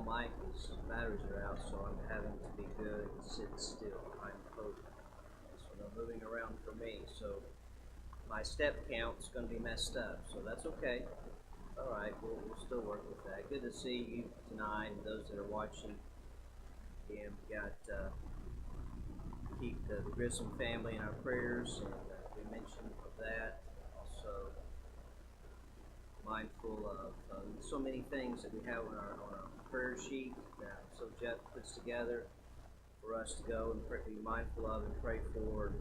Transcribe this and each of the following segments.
mic is batteries are out, so I'm having to be good and sit still. I'm hoping. So they're moving around for me, so my step count's going to be messed up, so that's okay. All right, we'll still work with that. Good to see you tonight, and those that are watching. Again, we got keep the Grissom family in our prayers, and we mentioned that. Also, mindful of so many things that we have on our prayer sheet that so Jeff puts together for us to go and be mindful of and pray for, and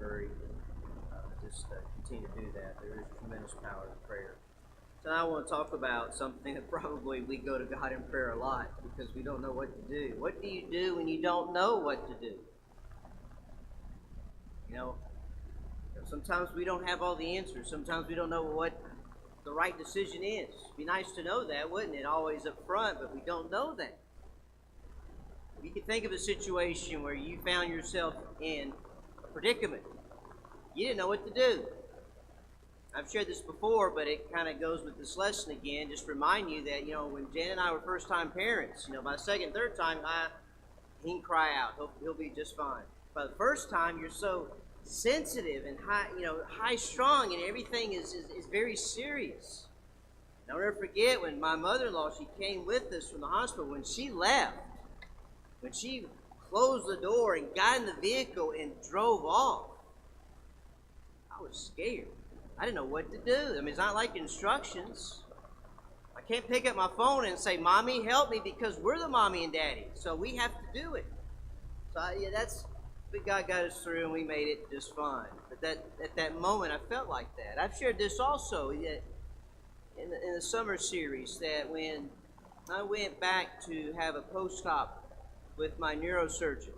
just continue to do that. There is tremendous power in prayer. So I want to talk about something that probably we go to God in prayer a lot because we don't know what to do. What do you do when you don't know what to do? Sometimes we don't have all the answers. Sometimes we don't know what the right decision is. It'd be nice to know that, wouldn't it? Always up front, but we don't know that. You can think of a situation where you found yourself in a predicament. You didn't know what to do. I've shared this before, but it kind of goes with this lesson again. Just remind you that, when Jan and I were first-time parents, by the second, third time, he can cry out. He'll be just fine. By the first time, you're so sensitive and high-strung, and everything is very serious. And I'll never forget when my mother-in-law, she came with us from the hospital. When she left, when she closed the door and got in the vehicle and drove off, I was scared. I didn't know what to do. It's not like instructions. I can't pick up my phone and say, "Mommy, help me," because we're the mommy and daddy, so we have to do it. So but God got us through, and we made it just fine. But at that moment, I felt like that. I've shared this also in the summer series, that when I went back to have a post-op with my neurosurgeon,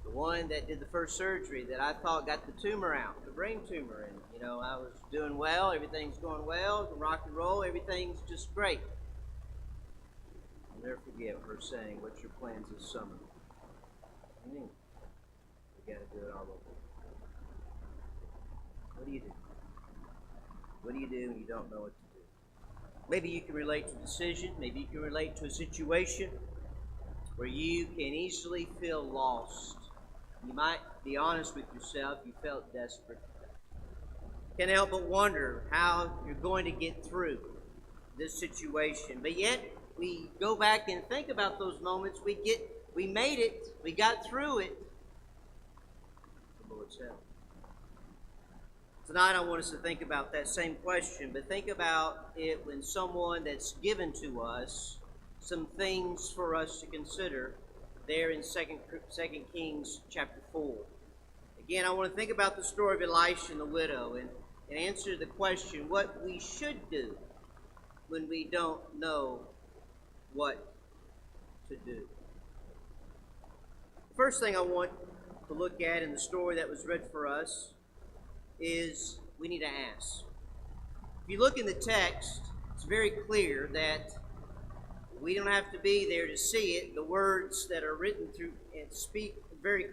the one that did the first surgery that I thought got the tumor out, the brain tumor, and I was doing well, everything's going well, rock and roll, everything's just great. I'll never forget her saying, "What's your plans this summer?" What do you mean? We got to do it all over. What do you do? What do you do when you don't know what to do? Maybe you can relate to a decision. Maybe you can relate to a situation where you can easily feel lost. You might be honest with yourself. You felt desperate. Can't help but wonder how you're going to get through this situation. But yet, we go back and think about those moments. We made it. We got through it. The Lord's help. Tonight, I want us to think about that same question, but think about it when someone that's given to us some things for us to consider there in 2 Kings chapter 4. Again, I want to think about the story of Elisha and the widow and answer the question what we should do when we don't know what to do. The first thing I want to look at in the story that was read for us is we need to ask. If you look in the text, it's very clear that we don't have to be there to see it. The words that are written through and speak very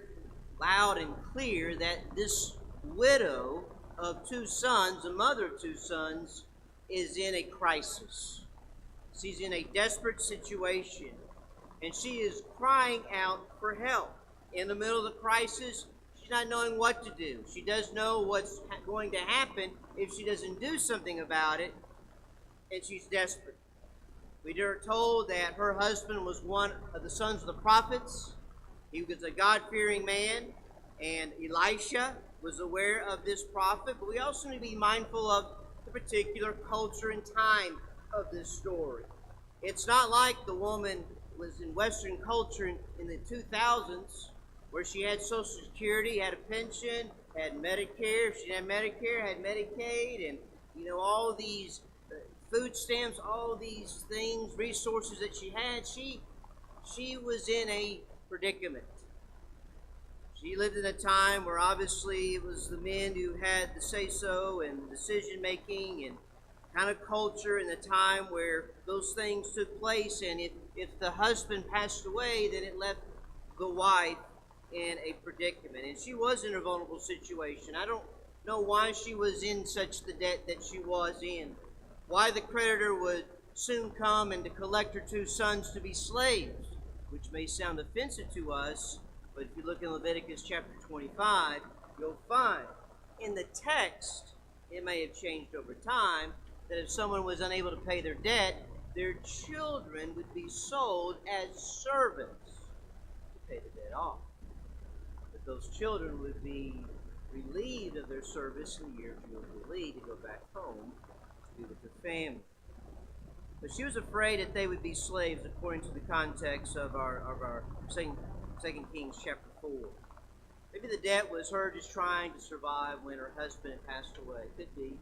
loud and clear that this widow of two sons, a mother of two sons, is in a crisis. She's in a desperate situation, and she is crying out for help. In the middle of the crisis, she's not knowing what to do. She does know what's going to happen if she doesn't do something about it, and she's desperate. We are told that her husband was one of the sons of the prophets. He was a God-fearing man, and Elisha was aware of this prophet. But we also need to be mindful of the particular culture and time of this story. It's not like the woman was in Western culture in the 2000s, where she had Social Security, had a pension, had Medicare. If she didn't have Medicare, had Medicaid, and all these food stamps, all these things, resources that she had. She was in a predicament. She lived in a time where obviously it was the men who had the say-so and decision making and kind of culture in the time where those things took place. And if the husband passed away, then it left the wife in a predicament. And she was in a vulnerable situation. I don't know why she was in such the debt that she was in. Why the creditor would soon come and to collect her 2 sons to be slaves, which may sound offensive to us, but if you look in Leviticus chapter 25, you'll find in the text, it may have changed over time, that if someone was unable to pay their debt, their children would be sold as servants to pay the debt off. But those children would be relieved of their service in the year of Jubilee to go back home to be with their family. But she was afraid that they would be slaves according to the context of our Second Kings chapter 4. Maybe the debt was her just trying to survive when her husband had passed away. Could be.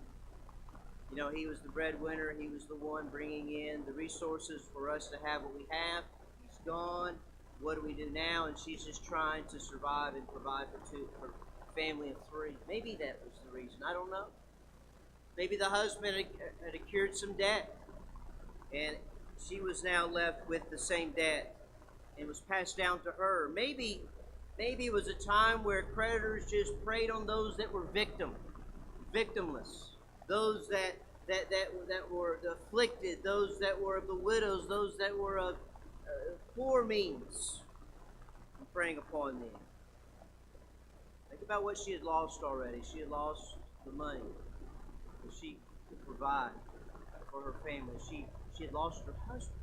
You know, he was the breadwinner. He was the one bringing in the resources for us to have what we have. He's gone. What do we do now? And she's just trying to survive and provide for family of 3. Maybe that was the reason. I don't know. Maybe the husband had accrued some debt, and she was now left with the same debt, and was passed down to her. Maybe it was a time where creditors just preyed on those that were victimless, those that were the afflicted, those that were of the widows, those that were of poor means, and preying upon them. Think about what she had lost already. She had lost the money that she could provide for her family. She had lost her husband.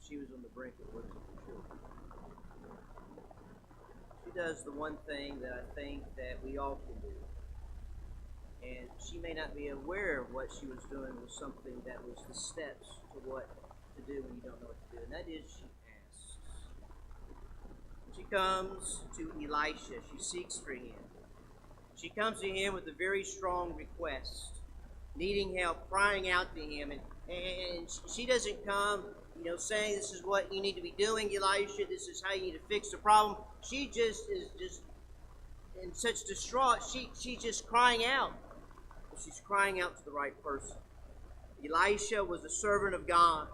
She was on the brink of losing her children. She does the one thing that I think that we all can do. And she may not be aware of what she was doing was something that was the steps to what to do when you don't know what to do. And that is, she asks. She comes to Elisha. She seeks for him. She comes to him with a very strong request, needing help, crying out to him. And she doesn't come, saying, this is what you need to be doing, Elisha. This is how you need to fix the problem. She just is just in such distraught. She's just crying out. But she's crying out to the right person. Elisha was a servant of God.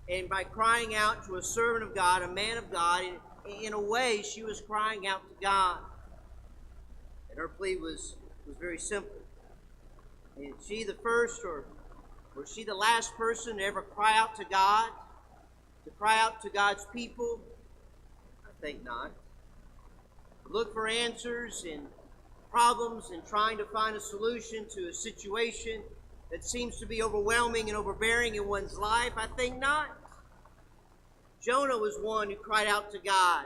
And by crying out to a servant of God, a man of God, in a way, she was crying out to God. And her plea was very simple. And she the first, or was she the last person to ever cry out to God? To cry out to God's people? I think not. Look for answers in problems and trying to find a solution to a situation that seems to be overwhelming and overbearing in one's life? I think not. Jonah was one who cried out to God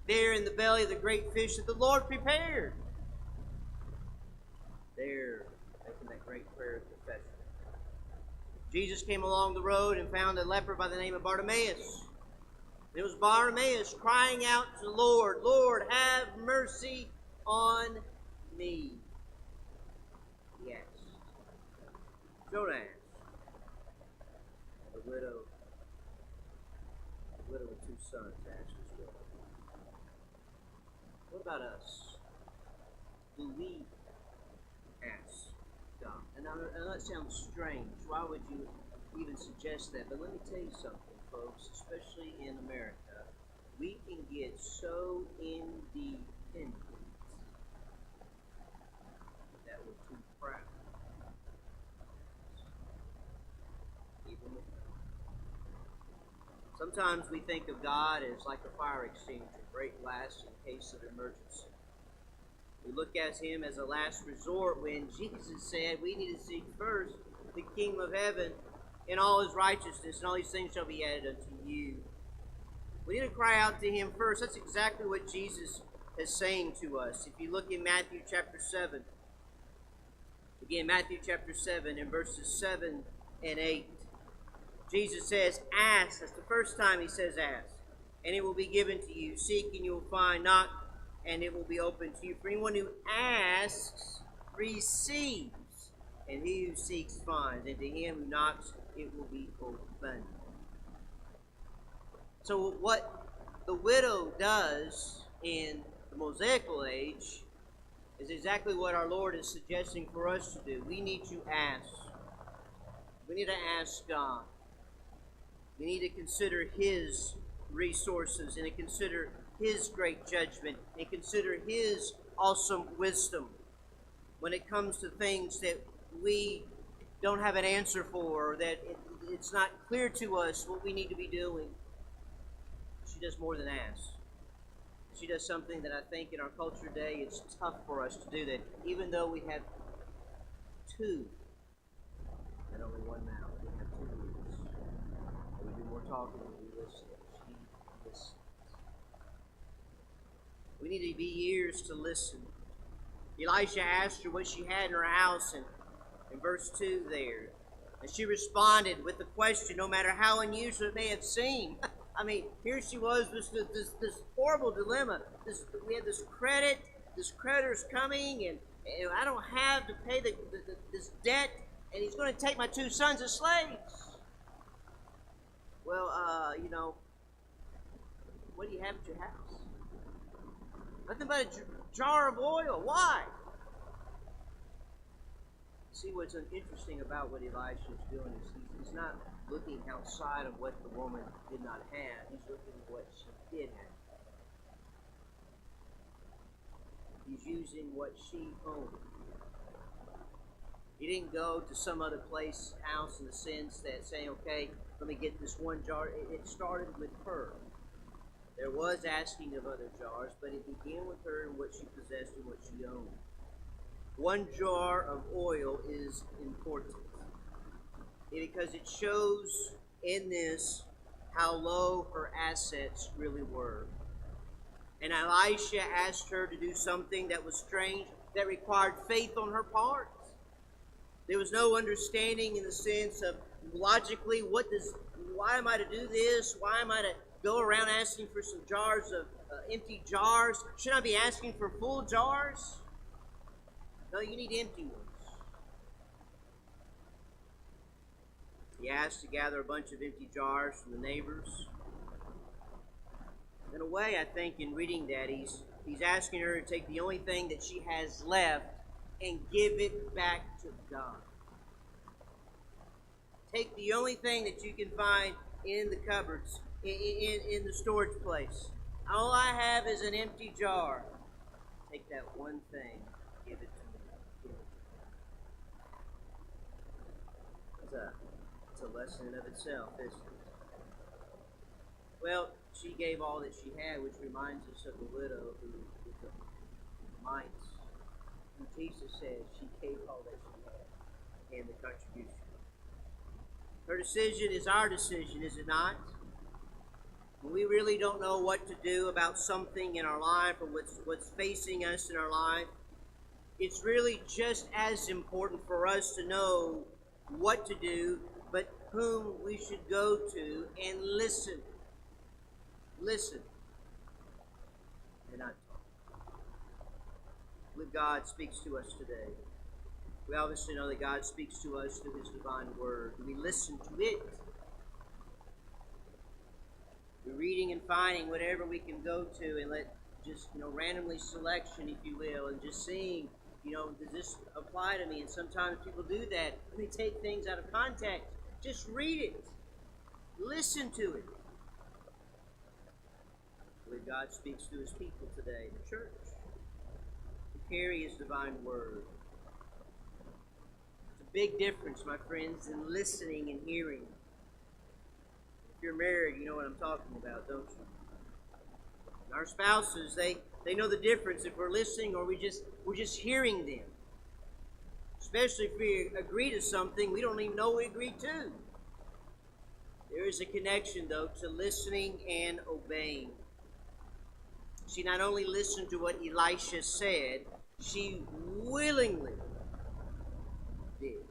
there in the belly of the great fish that the Lord prepared. There, making that great prayer of confession. Jesus came along the road and found a leper by the name of Bartimaeus. It was Bartimaeus crying out to the Lord, Lord, have mercy on me. He asked. Jonah asked. The widow with 2 sons asked as well. What about us? Do we ask God? And I know that sounds strange. Why would you even suggest that? But let me tell you something, folks, especially in America. We can get so independent that we're too proud. Even with God. Sometimes we think of God as like a fire extinguisher, break glass in case of emergency. We look at him as a last resort when Jesus said we need to seek first the kingdom of heaven and all his righteousness, and all these things shall be added unto you. We need to cry out to him first. That's exactly what Jesus is saying to us. If you look in Matthew chapter 7, again, Matthew chapter 7 in verses 7 and 8, Jesus says, ask. That's the first time he says ask. And it will be given to you. Seek and you will find. Knock and it will be open to you. For anyone who asks receives. And he who seeks finds. And to him who knocks it will be opened. So what the widow does in the Mosaical age is exactly what our Lord is suggesting for us to do. We need to ask. We need to ask God. We need to consider his resources and to consider his great judgment and consider his awesome wisdom when it comes to things that we don't have an answer for, or that it's not clear to us what we need to be doing. She does more than ask. She does something that I think in our culture today it's tough for us to do, that even though we have two and only one mouth, we have two ears. And we do more talking than we listen. She listens. We need to be ears to listen. Elisha asked her what she had in her house, and in verse 2 there. And she responded with the question, no matter how unusual it may have seemed. I mean, here she was, this horrible dilemma. We had this creditor's coming, and I don't have to pay this debt, and he's going to take my 2 sons as slaves. Well, what do you have at your house? Nothing but a jar of oil. Why? See, what's interesting about what Elisha is doing is he's not looking outside of what the woman did not have. He's looking at what she did have. He's using what she owned. He didn't go to some other house in the sense that saying, okay, let me get this one jar. It started with her. There was asking of other jars, but it began with her and what she possessed and what she owned. One jar of oil is important because it shows in this how low her assets really were. And Elisha asked her to do something that was strange, that required faith on her part. There was no understanding in the sense of logically, why am I to do this? Why am I to go around asking for some jars of empty jars? Should I be asking for full jars? No, you need empty ones. He asked to gather a bunch of empty jars from the neighbors. In a way, I think in reading that, he's asking her to take the only thing that she has left and give it back to God. Take the only thing that you can find in the cupboards, in the storage place. All I have is an empty jar. Take that one thing, give it to me. It's a lesson in of itself, isn't it? Well, she gave all that she had, which reminds us of the widow who with the mites. And Jesus said she gave all that she had and the contribution. Her decision is our decision, is it not? When we really don't know what to do about something in our life or what's facing us in our life, it's really just as important for us to know what to do, but whom we should go to and listen. Listen and not talk. I believe God speaks to us today. We obviously know that God speaks to us through His divine word. We listen to it. We're reading and finding whatever we can go to and let just, randomly selection, if you will, and just seeing, does this apply to me? And sometimes people do that. They take things out of context. Just read it. Listen to it. I believe God speaks to His people today, the church, to carry His divine word. It's a big difference, my friends, in listening and hearing. If you're married, you know what I'm talking about, don't you? And our spouses, they know the difference if we're listening or we're just hearing them. Especially if we agree to something we don't even know we agreed to. There is a connection, though, to listening and obeying. She not only listened to what Elisha said, she willingly did.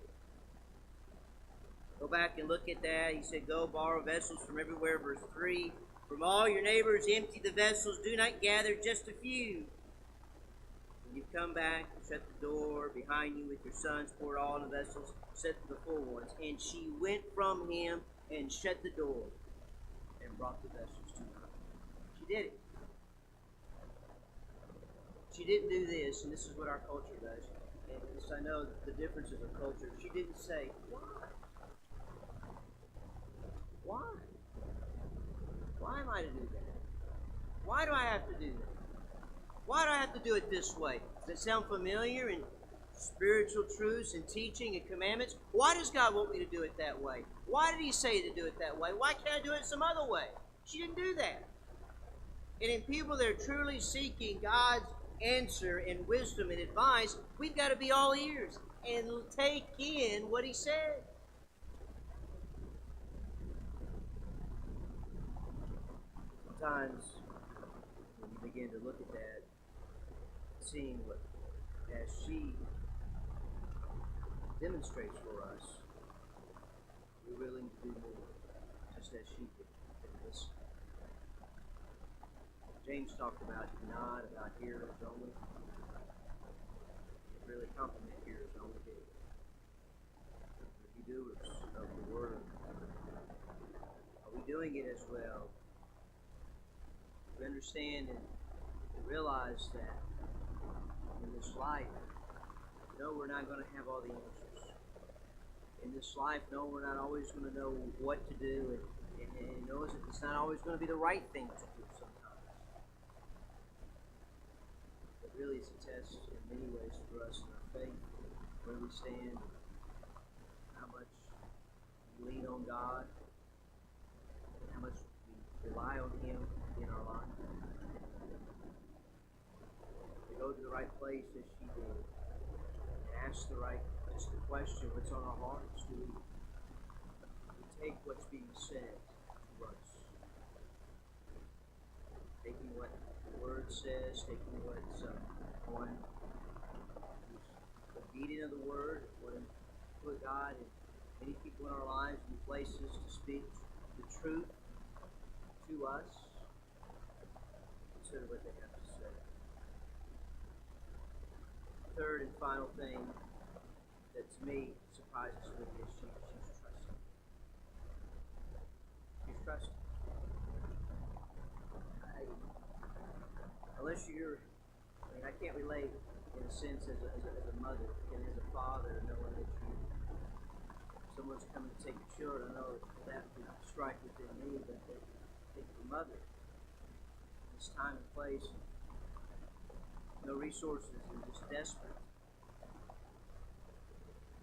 Go back and look at that. He said, go borrow vessels from everywhere, verse 3. From all your neighbors, empty the vessels. Do not gather just a few. When you come back, shut the door behind you with your sons, pour all the vessels, set the full ones. And she went from him and shut the door and brought the vessels to her. She did it. She didn't do this, and this is what our culture does. And this, I know the differences of culture. She didn't say, why? Why? Why am I to do that? Why do I have to do that? Why do I have to do it this way? Does it sound familiar? And spiritual truths and teaching and commandments. Why does God want me to do it that way? Why did He say to do it that way? Why can't I do it some other way? She didn't do that. And in people that are truly seeking God's answer and wisdom and advice, we've got to be all ears and take in what He said. Sometimes when you begin to look at that, seeing what as she demonstrates for us, we're willing to do more, just as she did. James talked about not about hearers only. It really compliment hearers only. Be doers of the word. Are we doing it as well? We understand and we realize that in this life, no, we're not going to have all the answers. In this life, no, we're not always going to know what to do, and know it's not always going to be the right thing to do sometimes. It really is a test in many ways for us in our faith, where we stand, how much we lean on God, how much we rely on Him in our life. We go to the right place as she did, and ask the question, what's on our hearts? Do we take what's being said to us? Taking what the Word says, taking what one who's obedient of the Word, one who put God and many people in our lives and places to speak the truth to us. Consider what they have to say. Third and final thing that to me surprises me is she's trusting. She's trusting. I can't relate in a sense as a mother and as a father, knowing that someone's coming to take your children. I know that would strike within me, but think of a mother. This time and place, no resources, and just desperate.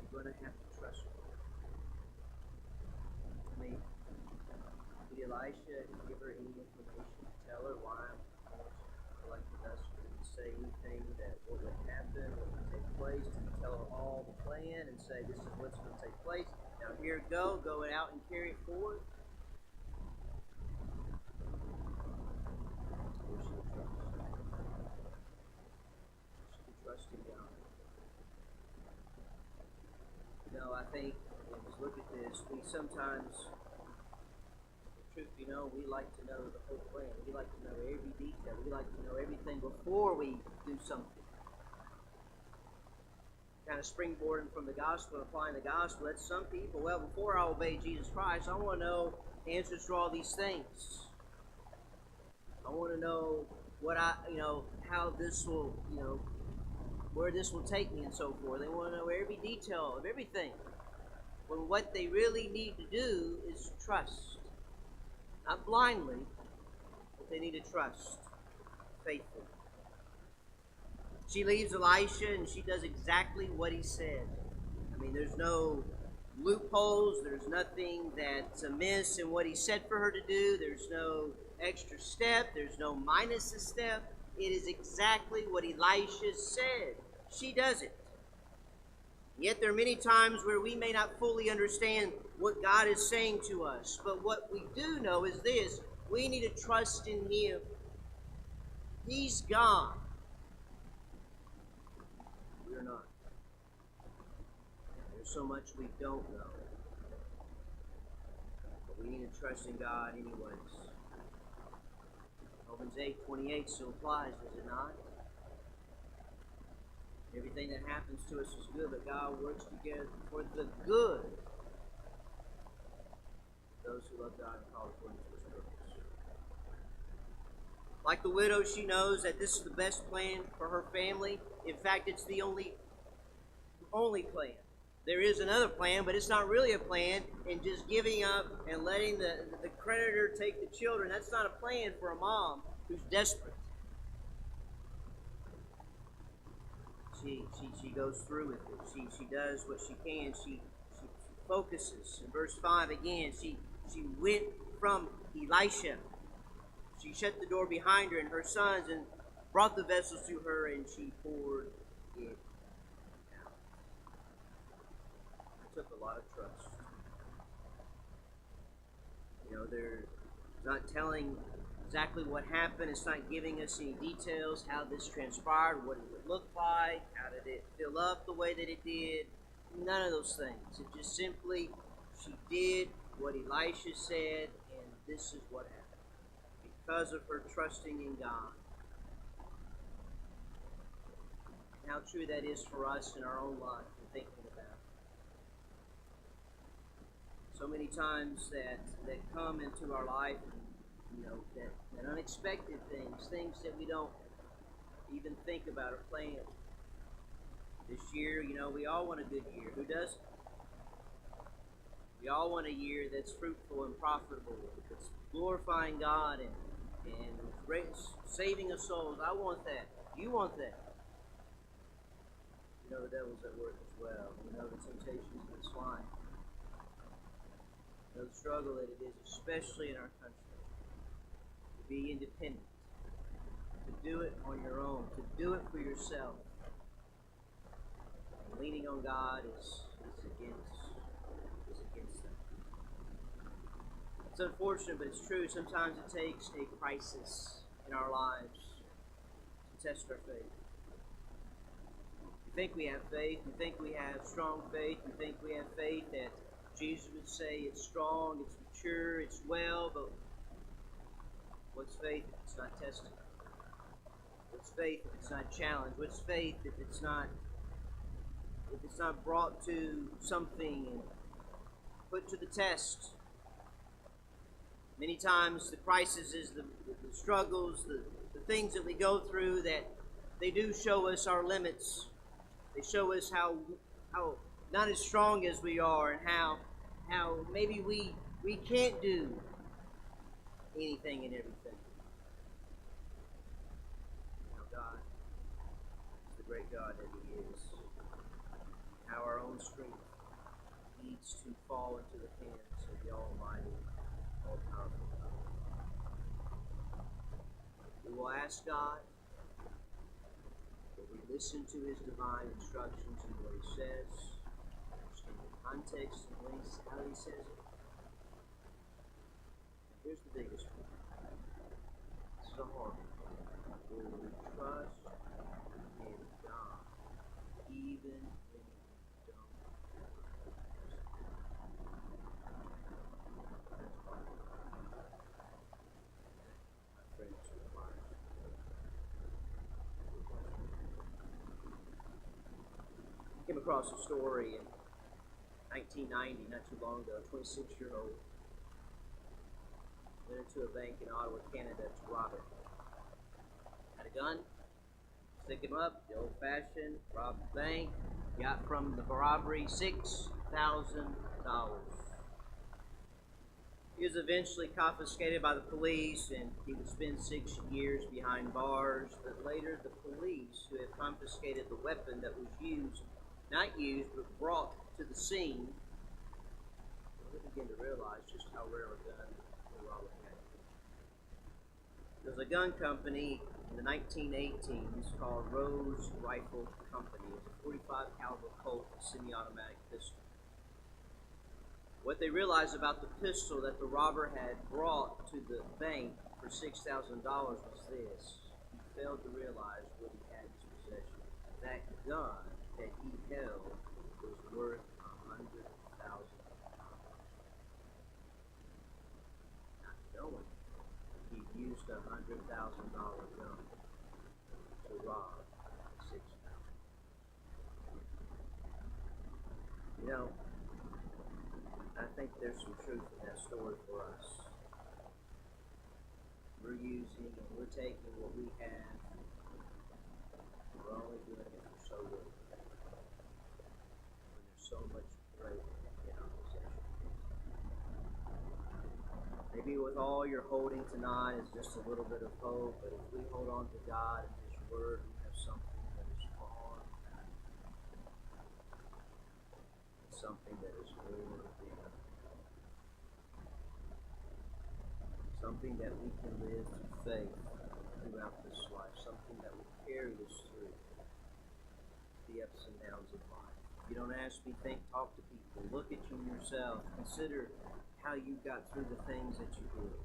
You're going to have to trust her. I mean, did Elisha give her any information to tell her why I'm elected us? Did he say anything that what would happen, what would take place? Did he tell her all the plan and say this is what's going to take place? Now here go out and carry it forward? Or she would trust. She could trust in God. I think when we look at this, we sometimes, truth be known, we like to know the whole plan. We like to know every detail. We like to know everything before we do something. Kind of springboarding from the gospel and applying the gospel. That's some people. Well, before I obey Jesus Christ, I want to know answers to all these things. I want to know what how this will, where this will take me and so forth. They want to know every detail of everything. When what they really need to do is trust. Not blindly, but they need to trust faithfully. She leaves Elisha and she does exactly what he said. I mean, there's no loopholes. There's nothing that's amiss in what he said for her to do. There's no extra step. There's no minus a step. It is exactly what Elisha said. She does it. Yet there are many times where we may not fully understand what God is saying to us. But what we do know is this: we need to trust in Him. He's God. We are not. There's so much we don't know. But we need to trust in God anyways. Romans 8:28 still applies, does it not? Everything that happens to us is good, but God works together for the good of those who love God and call according to His purpose. Like the widow, she knows that this is the best plan for her family. In fact, it's the only plan. There is another plan, but it's not really a plan. And just giving up and letting the creditor take the children, that's not a plan for a mom who's desperate. She she goes through with it. She does what she can. She focuses. In verse 5 again, she went from Elisha. She shut the door behind her and her sons and brought the vessels to her, and she poured it out. It took a lot of trust. They're not telling exactly what happened. It's not giving us any details, how this transpired, what did it look like, how did it fill up the way that it did. None of those things. It just simply, she did what Elisha said, and this is what happened. Because of her trusting in God. And how true that is for us in our own life and thinking about it. So many times that come into our life, that unexpected things that we don't even think about or plan. This year, we all want a good year. Who doesn't? We all want a year that's fruitful and profitable, that's glorifying God and saving us souls. I want that. You want that. The devil's at work as well. The temptations of this life. The struggle that it is, especially in our country, to be independent, to do it on your own, to do it for yourself. And leaning on God is against that. It's unfortunate, but it's true. Sometimes it takes a crisis in our lives to test our faith. You think we have faith, you think we have strong faith, you think we have faith that Jesus would say it's strong, it's mature, it's well, but what's faith if it's not tested? What's faith if it's not challenged? What's faith if it's not brought to something and put to the test? Many times the crises, the struggles, the things that we go through, that they do show us our limits. They show us how not as strong as we are, and how maybe we can't do anything and everything. God is the great God that He is. How our own strength needs to fall into the hands of the Almighty, all-powerful God. We will ask God. We listen to His divine instructions and what He says, understand the context and how He says it. And here's the biggest one. This is a hard one. Will we trust in God even when we don't? My friends, came across a story in 1990, not too long ago. A 26-year-old went into a bank in Ottawa, Canada to rob it. Had a gun, stick him up, the old-fashioned, robbed the bank, got from the robbery $6,000. He was eventually confiscated by the police, and he would spend 6 years behind bars. But later, the police, who had confiscated the weapon that was not used, but brought to the scene, we begin to realize just how rare a gun the robber had. There was a gun company in the 1918s called Rose Rifle Company. It was a 45 caliber Colt semi-automatic pistol. What they realized about the pistol that the robber had brought to the bank for $6,000 was this: he failed to realize what he had in his possession. That gun that he held was worth $100,000. Not knowing he used a $100,000 gun to rob $6,000. I think there's some truth in that story for us. We're using and we're taking what we have. We're only doing it for so little. When there's so much great in our possession. Maybe with all you're holding tonight is just a little bit of hope, but if we hold on to God and His Word, we have something that is far something that is more than something that we can live through faith throughout this life, something that will carry us through the ups and downs of life. If you don't ask me, think, talk to people, look at you yourself, consider how you got through the things that you did.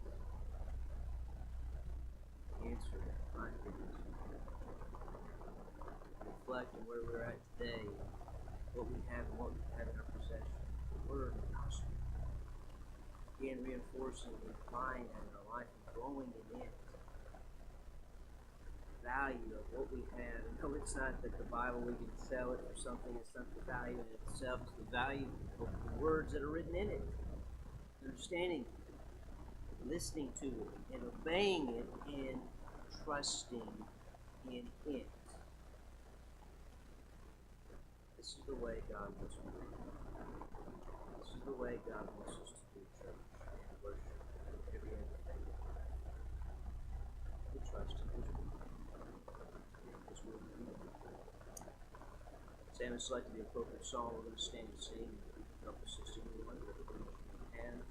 Answer that, my goodness. Reflect on where we're at today, what we have and what we have in our possession. The Word, the gospel. Again, reinforcing and applying that in our life and growing in it. The value of what we have. And no, it's not that the Bible, we can sell it for something. It's not the value in itself. It's the value of the words that are written in it. Understanding, listening to it, and obeying it, and trusting in it. This is the way God wants us to do. This is the way God wants us to do church and worship and every other thing. We trust in His Word. His Word. Sam has selected the appropriate song. We're going to stand and sing. Help us to sing one that you have.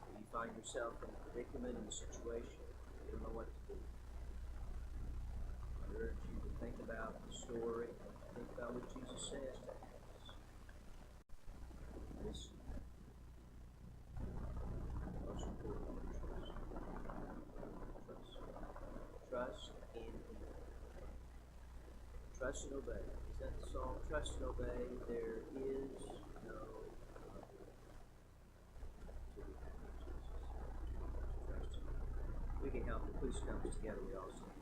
If you find yourself in a predicament, in a situation, you don't know what to do. I urge you to think about the story. Think about what Jesus says to us. Listen. Most important, trust. Trust in Him. Trust and obey. Is that the song? Trust and obey. There is no other. We can help. Please come together. We all sing.